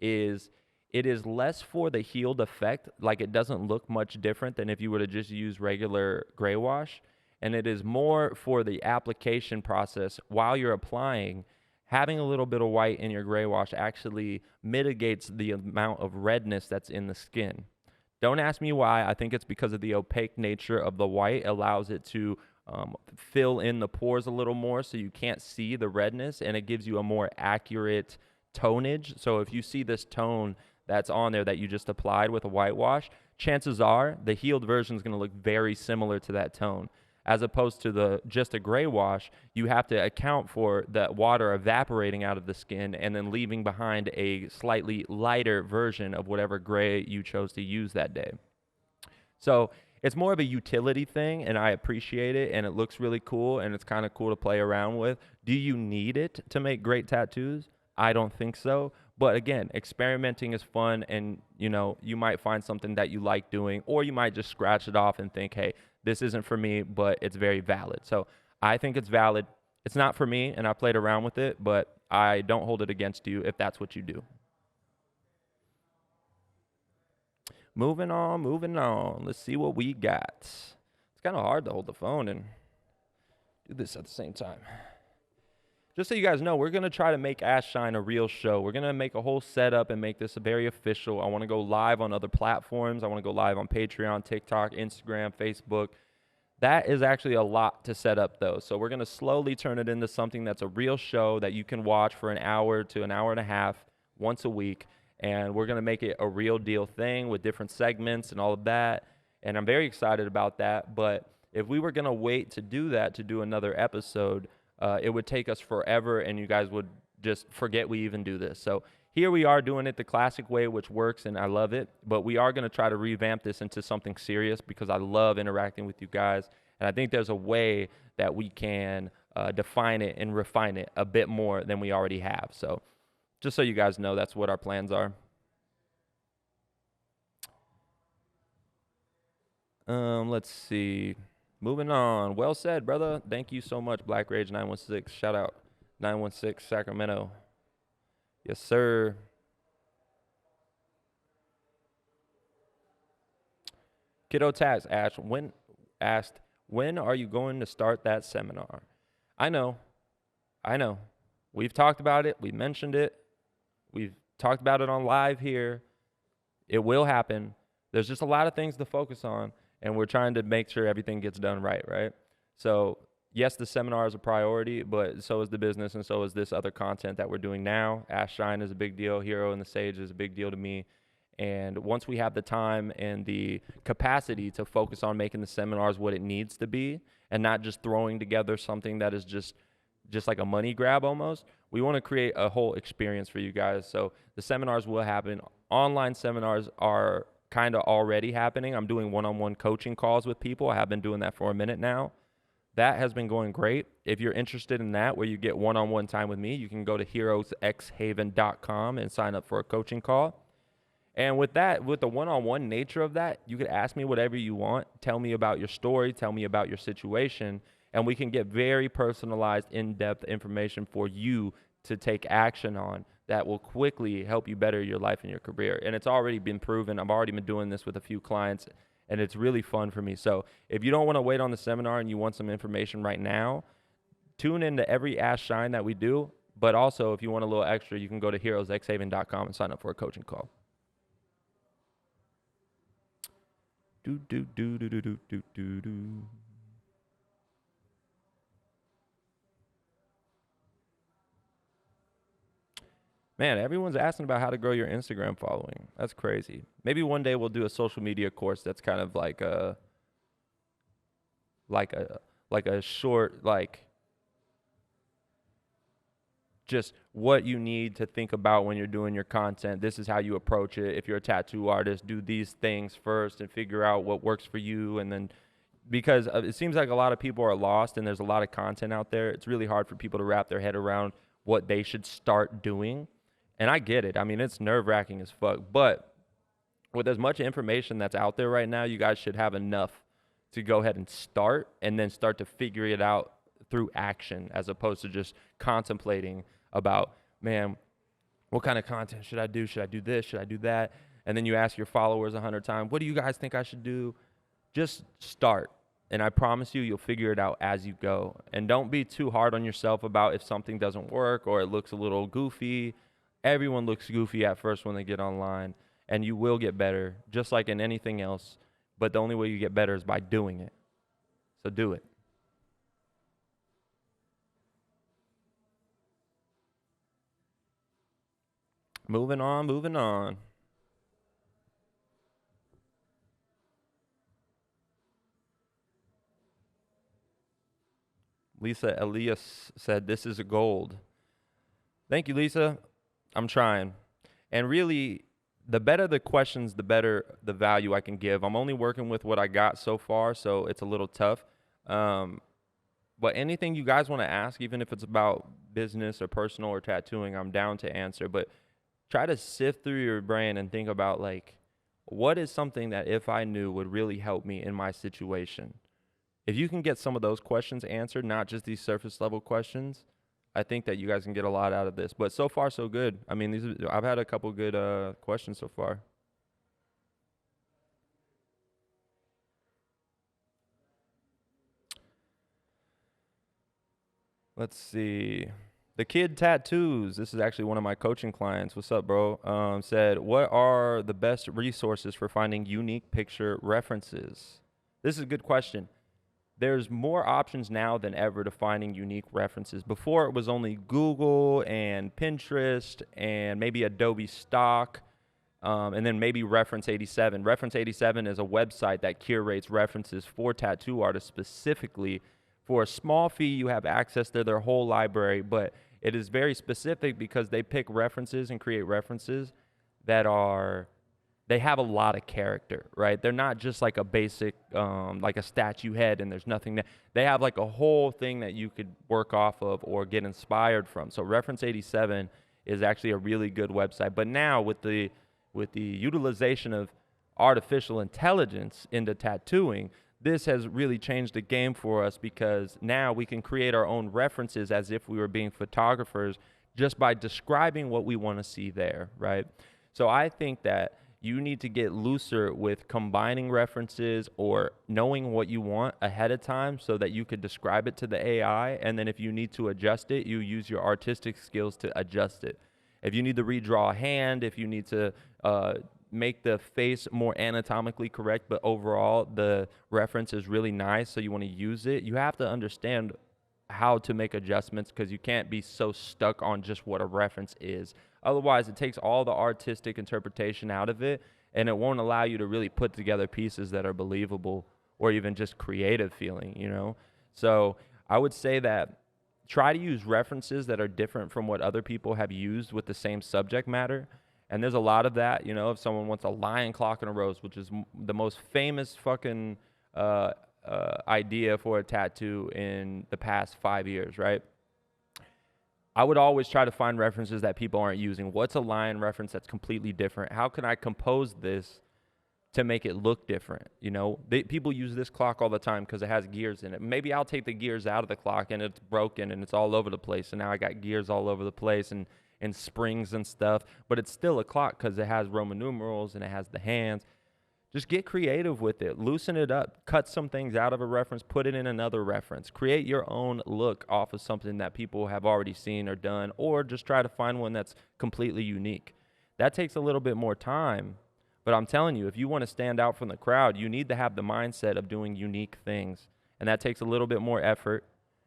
is it is less for the healed effect. Like, it doesn't look much different than if you were to just use regular gray wash. And it is more for the application process while you're applying. Having a little bit of white in your gray wash actually mitigates the amount of redness that's in the skin. Don't ask me why. I think it's because of the opaque nature of the white allows it to fill in the pores a little more, so you can't see the redness, and it gives you a more accurate tonage. So if you see this tone that's on there that you just applied with a whitewash, chances are the healed version is going to look very similar to that tone. As opposed to just a gray wash, you have to account for the water evaporating out of the skin and then leaving behind a slightly lighter version of whatever gray you chose to use that day. So it's more of a utility thing, and I appreciate it, and it looks really cool, and it's kind of cool to play around with. Do you need it to make great tattoos? I don't think so. But again, experimenting is fun, and you might find something that you like doing, or you might just scratch it off and think, hey, this isn't for me, but it's very valid. So I think it's valid. It's not for me, and I played around with it, but I don't hold it against you if that's what you do. Moving on, moving on. Let's see what we got. It's kind of hard to hold the phone and do this at the same time. Just so you guys know, we're going to try to make iShine a real show. We're going to make a whole setup and make this very official. I want to go live on other platforms. I want to go live on Patreon, TikTok, Instagram, Facebook. That is actually a lot to set up, though. So we're going to slowly turn it into something that's a real show that you can watch for an hour to an hour and a half once a week. And we're going to make it a real deal thing with different segments and all of that. And I'm very excited about that. But if we were going to wait to do that, to do another episode, it would take us forever, and you guys would just forget we even do this. So here we are doing it the classic way, which works, and I love it. But we are going to try to revamp this into something serious because I love interacting with you guys. And I think there's a way that we can define it and refine it a bit more than we already have. So just so you guys know, that's what our plans are. Let's see. Moving on. Well said, brother. Thank you so much, Black Rage 916. Shout out 916 Sacramento. Yes, sir. Kiddo Tax asked, when are you going to start that seminar? I know. We've talked about it. We mentioned it. We've talked about it on live here. It will happen. There's just a lot of things to focus on, and we're trying to make sure everything gets done right? So, yes, the seminar is a priority, but so is the business, and so is this other content that we're doing now. iShine is a big deal. Hero in the Sage is a big deal to me. And once we have the time and the capacity to focus on making the seminars what it needs to be and not just throwing together something that is just like a money grab almost, we want to create a whole experience for you guys. So the seminars will happen. Online seminars are kind of already happening. I'm doing one-on-one coaching calls with people. I have been doing that for a minute now. That has been going great. If you're interested in that, where you get one-on-one time with me, you can go to heroesxhaven.com and sign up for a coaching call. And with that, with the one-on-one nature of that, you could ask me whatever you want. Tell me about your story. Tell me about your situation. And we can get very personalized, in-depth information for you to take action on that will quickly help you better your life and your career. And it's already been proven. I've already been doing this with a few clients, and it's really fun for me. So if you don't want to wait on the seminar and you want some information right now, tune into every iShine that we do. But also, if you want a little extra, you can go to heroesxhaven.com and sign up for a coaching call. Man, everyone's asking about how to grow your Instagram following. That's crazy. Maybe one day we'll do a social media course that's kind of like a short, just what you need to think about when you're doing your content. This is how you approach it. If you're a tattoo artist, do these things first and figure out what works for you. And then, because it seems like a lot of people are lost and there's a lot of content out there, it's really hard for people to wrap their head around what they should start doing. And I get it. I mean, it's nerve-wracking as fuck. But with as much information that's out there right now, you guys should have enough to go ahead and start, and then start to figure it out through action, as opposed to just contemplating about, man, what kind of content should I do? Should I do this? Should I do that? And then you ask your followers 100 times, what do you guys think I should do? Just start. And I promise you'll figure it out as you go. And don't be too hard on yourself about if something doesn't work or it looks a little goofy. Everyone looks goofy at first when they get online, and you will get better, just like in anything else. But the only way you get better is by doing it. So do it. Moving on. Lisa Elias said, this is a gold. Thank you, Lisa. I'm trying. And really, the better the questions, the better the value I can give. I'm only working with what I got so far, so it's a little tough. But anything you guys want to ask, even if it's about business or personal or tattooing, I'm down to answer. But try to sift through your brain and think about like, what is something that if I knew would really help me in my situation? If you can get some of those questions answered, not just these surface level questions, I think that you guys can get a lot out of this. But so far, so good. I mean, I've had a couple good questions so far. Let's see. The Kid Tattoos. This is actually one of my coaching clients. What's up, bro? Said, what are the best resources for finding unique picture references? This is a good question. There's more options now than ever to finding unique references. Before it was only Google and Pinterest and maybe Adobe Stock, and then maybe Reference 87. Reference 87 is a website that curates references for tattoo artists specifically. For a small fee, you have access to their whole library, but it is very specific because they pick references and create references that are, they have a lot of character, right? They're not just like a basic, like a statue head and there's nothing there. They have like a whole thing that you could work off of or get inspired from. So Reference 87 is actually a really good website. But now with the utilization of artificial intelligence into tattooing, this has really changed the game for us because now we can create our own references as if we were being photographers just by describing what we want to see there, right? So I think that you need to get looser with combining references or knowing what you want ahead of time so that you could describe it to the AI. And then if you need to adjust it, you use your artistic skills to adjust it. If you need to redraw a hand, if you need to make the face more anatomically correct, but overall the reference is really nice, so you want to use it, you have to understand how to make adjustments because you can't be so stuck on just what a reference is. Otherwise, it takes all the artistic interpretation out of it, and it won't allow you to really put together pieces that are believable or even just creative feeling, you know? So I would say that try to use references that are different from what other people have used with the same subject matter. And there's a lot of that, you know, if someone wants a lion clock and a rose, which is the most famous fucking idea for a tattoo in the past 5 years, right? I would always try to find references that people aren't using. What's a lion reference that's completely different? How can I compose this to make it look different? You know, people use this clock all the time because it has gears in it. Maybe I'll take the gears out of the clock and it's broken and it's all over the place. And now I got gears all over the place and springs and stuff, but it's still a clock because it has Roman numerals and it has the hands. Just get creative with it. Loosen it up. Cut some things out of a reference. Put it in another reference. Create your own look off of something that people have already seen or done, or just try to find one that's completely unique. That takes a little bit more time, but I'm telling you, if you want to stand out from the crowd, you need to have the mindset of doing unique things, and that takes a little bit more effort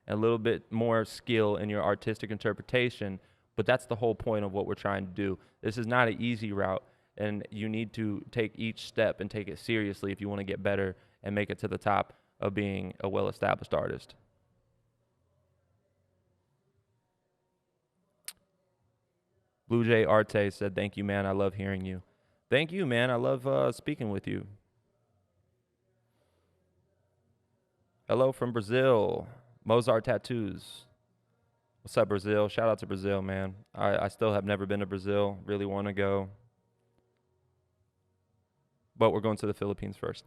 and a little bit more skill in your artistic interpretation. But that's the whole point of what we're trying to do. This is not an easy route, and you need to take each step and take it seriously if you want to get better and make it to the top of being a well-established artist. Blue Jay Arte said, thank you, man. I love hearing you. Thank you, man. I love speaking with you. Hello from Brazil. Mozart Tattoos. What's up, Brazil? Shout out to Brazil, man. I still have never been to Brazil. Really want to go. But we're going to the Philippines first.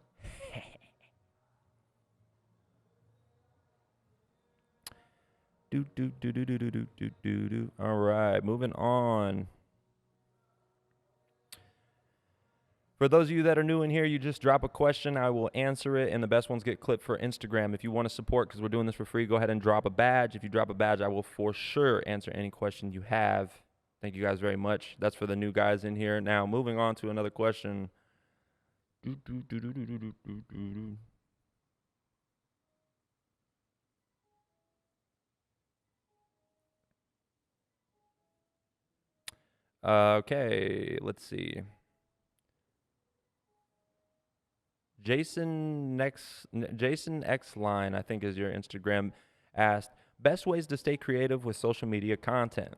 All right, moving on. For those of you that are new in here, you just drop a question. I will answer it, and the best ones get clipped for Instagram. If you want to support, because we're doing this for free, go ahead and drop a badge. If you drop a badge, I will for sure answer any question you have. Thank you guys very much. That's for the new guys in here. Now, moving on to another question. Okay, let's see. Jason X Line, I think is your Instagram, asked, best ways to stay creative with social media content.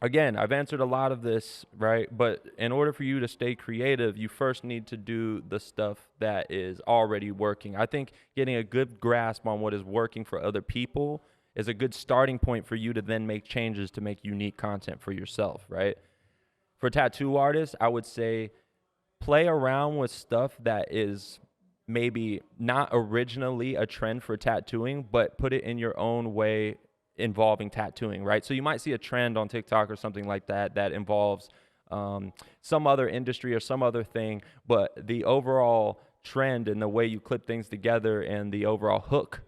Again, I've answered a lot of this, right? But in order for you to stay creative, you first need to do the stuff that is already working. I think getting a good grasp on what is working for other people is a good starting point for you to then make changes to make unique content for yourself, right? For tattoo artists, I would say play around with stuff that is maybe not originally a trend for tattooing, but put it in your own way involving tattooing, right? So you might see a trend on TikTok or something like that that involves some other industry or some other thing, but the overall trend and the way you clip things together and the overall hook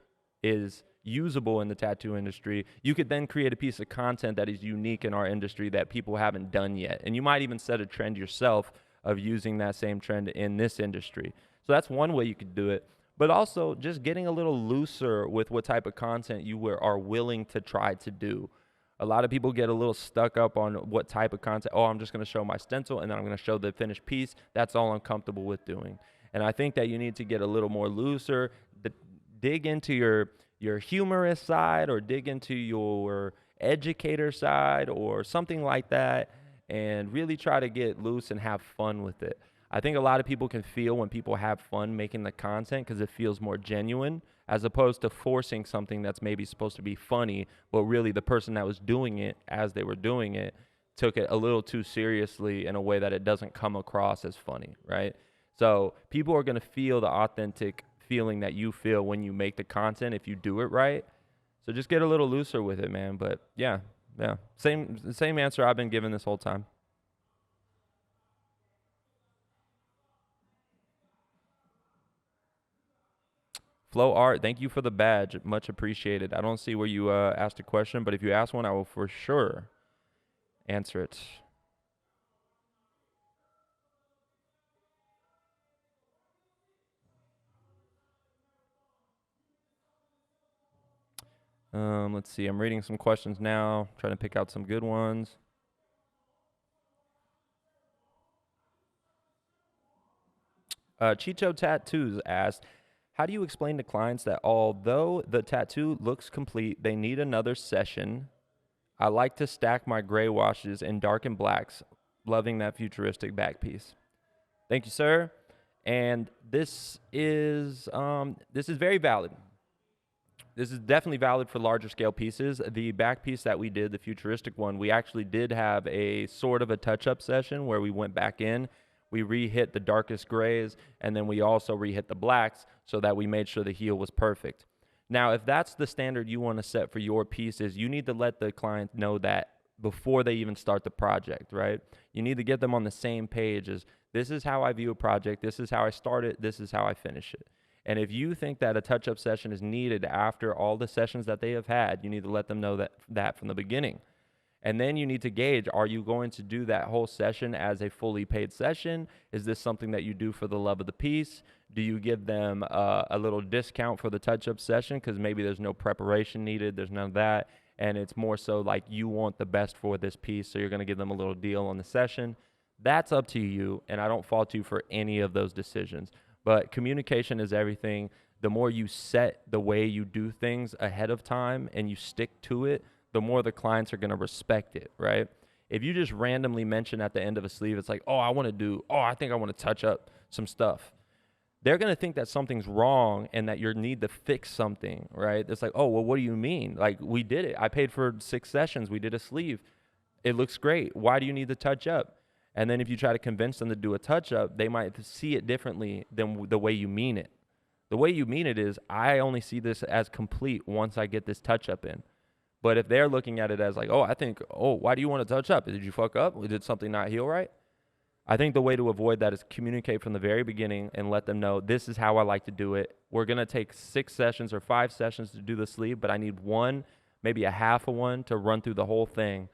is usable in the tattoo industry. You could then create a piece of content that is unique in our industry that people haven't done yet. And you might even set a trend yourself of using that same trend in this industry. So that's one way you could do it. But also just getting a little looser with what type of content you are willing to try to do. A lot of people get a little stuck up on what type of content. Oh, I'm just going to show my stencil and then I'm going to show the finished piece. That's all I'm comfortable with doing. And I think that you need to get a little more looser, dig into your humorous side or dig into your educator side or something like that, and really try to get loose and have fun with it. I think a lot of people can feel when people have fun making the content because it feels more genuine, as opposed to forcing something that's maybe supposed to be funny, but really the person that was doing it as they were doing it took it a little too seriously in a way that it doesn't come across as funny, right? So people are going to feel the authentic feeling that you feel when you make the content if you do it right. So just get a little looser with it, man. But yeah, same answer I've been given this whole time. Flow Art, thank you for the badge. Much appreciated. I don't see where you asked a question, but if you ask one, I will for sure answer it. Let's see. I'm reading some questions now, trying to pick out some good ones. Chicho Tattoos asked, how do you explain to clients that although the tattoo looks complete, they need another session? I like to stack my gray washes in dark and blacks, loving that futuristic back piece. Thank you, sir. And this is very valid. This is definitely valid for larger scale pieces. The back piece that we did, the futuristic one, we actually did have a sort of a touch-up session where we went back in, we re-hit the darkest grays, and then we also re-hit the blacks so that we made sure the heel was perfect. Now, if that's the standard you want to set for your pieces, you need to let the client know that before they even start the project, right? You need to get them on the same page as, this is how I view a project, this is how I start it, this is how I finish it. And if you think that a touch-up session is needed after all the sessions that they have had, you need to let them know that from the beginning. And then you need to gauge, are you going to do that whole session as a fully paid session? Is this something that you do for the love of the piece? Do you give them a little discount for the touch-up session because maybe there's no preparation needed, there's none of that, and it's more so like you want the best for this piece, so you're going to give them a little deal on the session? That's up to you, and I don't fault you for any of those decisions. But communication is everything. The more you set the way you do things ahead of time and you stick to it, the more the clients are going to respect it, right? If you just randomly mention at the end of a sleeve, it's like, I think I want to touch up some stuff. They're going to think that something's wrong and that you need to fix something, right? It's like, oh, well, what do you mean? Like, we did it. I paid for 6 sessions. We did a sleeve. It looks great. Why do you need to touch up? And then if you try to convince them to do a touch-up, they might see it differently than the way you mean it. The way you mean it is, I only see this as complete once I get this touch-up in. But if they're looking at it as like, why do you want to touch up? Did you fuck up? Did something not heal right? I think the way to avoid that is communicate from the very beginning and let them know, this is how I like to do it. We're going to take 6 sessions or 5 sessions to do the sleeve, but I need one, maybe a half of one to run through the whole thing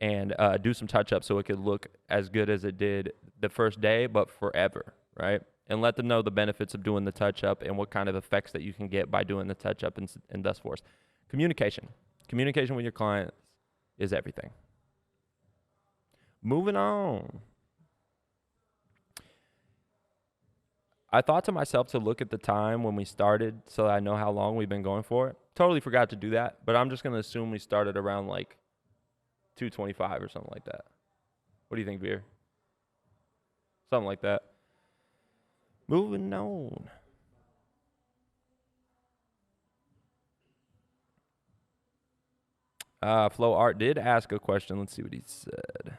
and do some touch-up so it could look as good as it did the first day, but forever, right? And let them know the benefits of doing the touch-up and what kind of effects that you can get by doing the touch-up and thus forth. Communication. Communication with your clients is everything. Moving on. I thought to myself to look at the time when we started so I know how long we've been going for. Totally forgot to do that, but I'm just going to assume we started around like 2:25 or something like that. What do you think, Veer? Something like that. Moving on. Flow Art did ask a question. Let's see what he said.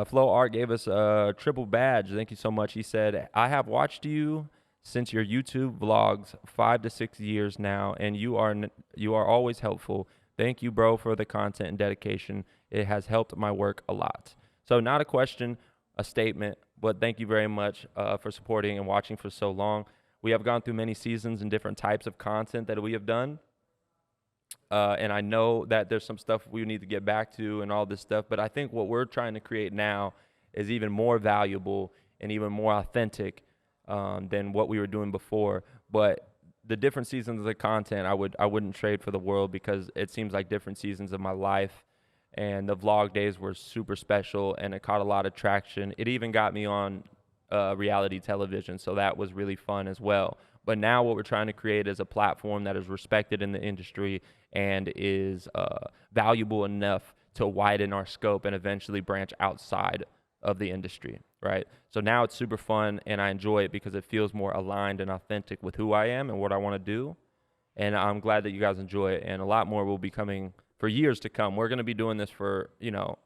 Flow Art gave us a triple badge. Thank you so much. He said, I have watched you since your YouTube vlogs 5 to 6 years now, and you are always helpful. Thank you, bro, for the content and dedication. It has helped my work a lot. So not a question, a statement, but thank you very much for supporting and watching for so long. We have gone through many seasons and different types of content that we have done. And I know that there's some stuff we need to get back to and all this stuff, but I think what we're trying to create now is even more valuable and even more authentic than what we were doing before. But the different seasons of the content, I wouldn't trade for the world, because it seems like different seasons of my life. And the vlog days were super special, and it caught a lot of traction. It even got me on reality television, so that was really fun as well. But now what we're trying to create is a platform that is respected in the industry and is valuable enough to widen our scope and eventually branch outside of the industry, right? So now it's super fun, and I enjoy it because it feels more aligned and authentic with who I am and what I want to do. And I'm glad that you guys enjoy it, and a lot more will be coming for years to come. We're going to be doing this for,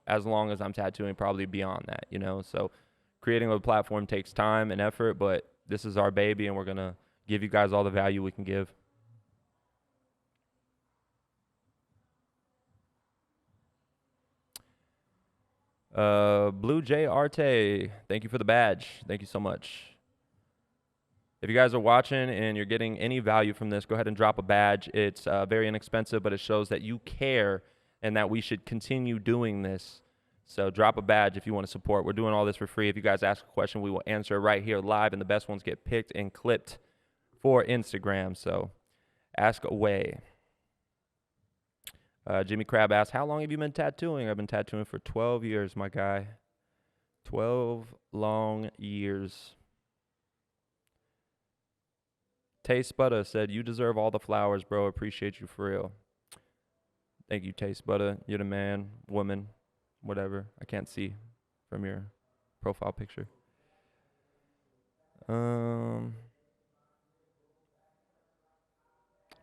as long as I'm tattooing, probably beyond that, So creating a platform takes time and effort, but this is our baby, and we're going to give you guys all the value we can give. Blue J Arte, thank you for the badge. Thank you so much. If you guys are watching and you're getting any value from this, go ahead and drop a badge. It's very inexpensive, but it shows that you care and that we should continue doing this. So drop a badge if you want to support. We're doing all this for free. If you guys ask a question, we will answer right here live, and the best ones get picked and clipped for Instagram. So ask away. Jimmy Crab asks, how long have you been tattooing? I've been tattooing for 12 years, my guy. 12 long years. Taste Butter said, you deserve all the flowers, bro. Appreciate you for real. Thank you, Taste Butter. You're the man, woman, whatever. I can't see from your profile picture.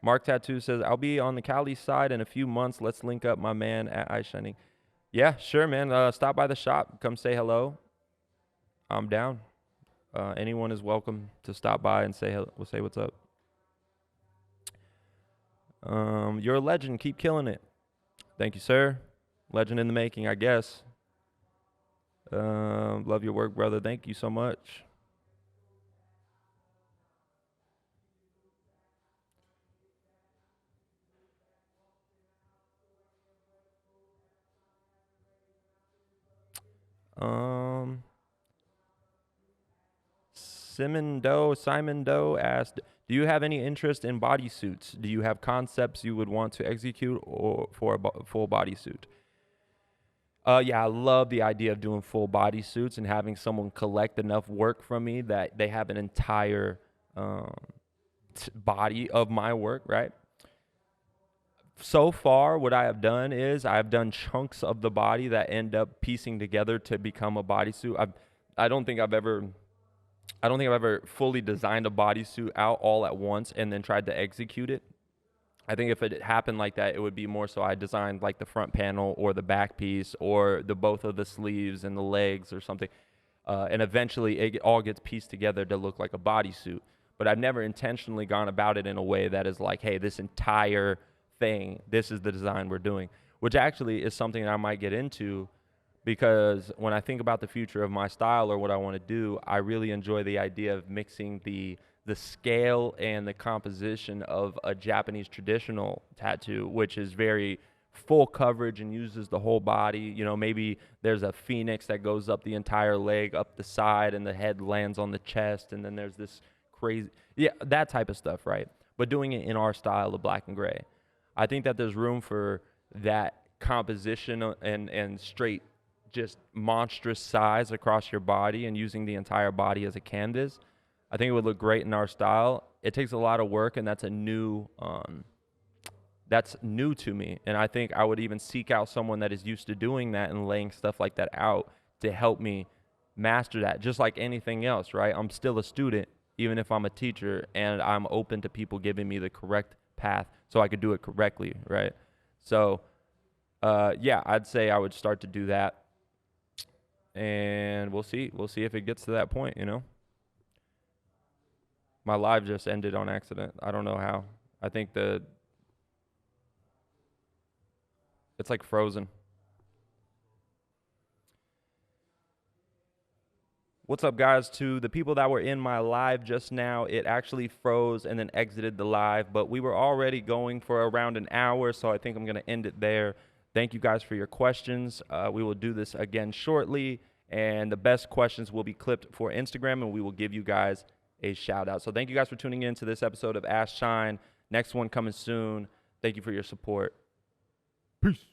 Mark Tattoo says, I'll be on the Cali side in a few months. Let's link up, my man, at iShine. Yeah, sure, man. Stop by the shop. Come say hello. I'm down. Anyone is welcome to stop by and say what's up. You're a legend. Keep killing it. Thank you, sir. Legend in the making, I guess. Love your work, brother. Thank you so much. Simon Doe asked, do you have any interest in bodysuits? Do you have concepts you would want to execute or for a full bodysuit? Yeah, I love the idea of doing full bodysuits and having someone collect enough work from me that they have an entire body of my work, right? So far, what I have done is I've done chunks of the body that end up piecing together to become a bodysuit. I don't think I've ever fully designed a bodysuit out all at once and then tried to execute it. I think if it happened like that, it would be more so I designed like the front panel or the back piece or both of the sleeves and the legs or something. And eventually it all gets pieced together to look like a bodysuit. But I've never intentionally gone about it in a way that is like, hey, this entire thing, this is the design we're doing, which actually is something I might get into, because when I think about the future of my style or what I want to do, I really enjoy the idea of mixing the scale and the composition of a Japanese traditional tattoo, which is very full coverage and uses the whole body. Maybe there's a phoenix that goes up the entire leg, up the side, and the head lands on the chest, and then there's this crazy, that type of stuff, right? But doing it in our style of black and gray. I think that there's room for that composition and straight, just monstrous size across your body and using the entire body as a canvas. I think it would look great in our style. It takes a lot of work, and that's new to me. And I think I would even seek out someone that is used to doing that and laying stuff like that out to help me master that. Just like anything else, right? I'm still a student, even if I'm a teacher, and I'm open to people giving me the correct path so I could do it correctly, right? So, I'd say I would start to do that. And we'll see. We'll see if it gets to that point, you know. My live just ended on accident. I don't know how. I think it's like frozen. What's up, guys? To the people that were in my live just now, it actually froze and then exited the live, but we were already going for around an hour, so I think I'm going to end it there. Thank you guys for your questions. We will do this again shortly, and the best questions will be clipped for Instagram, and we will give you guys a shout out. So thank you guys for tuning in to this episode of iShine. Next one coming soon. Thank you for your support. Peace.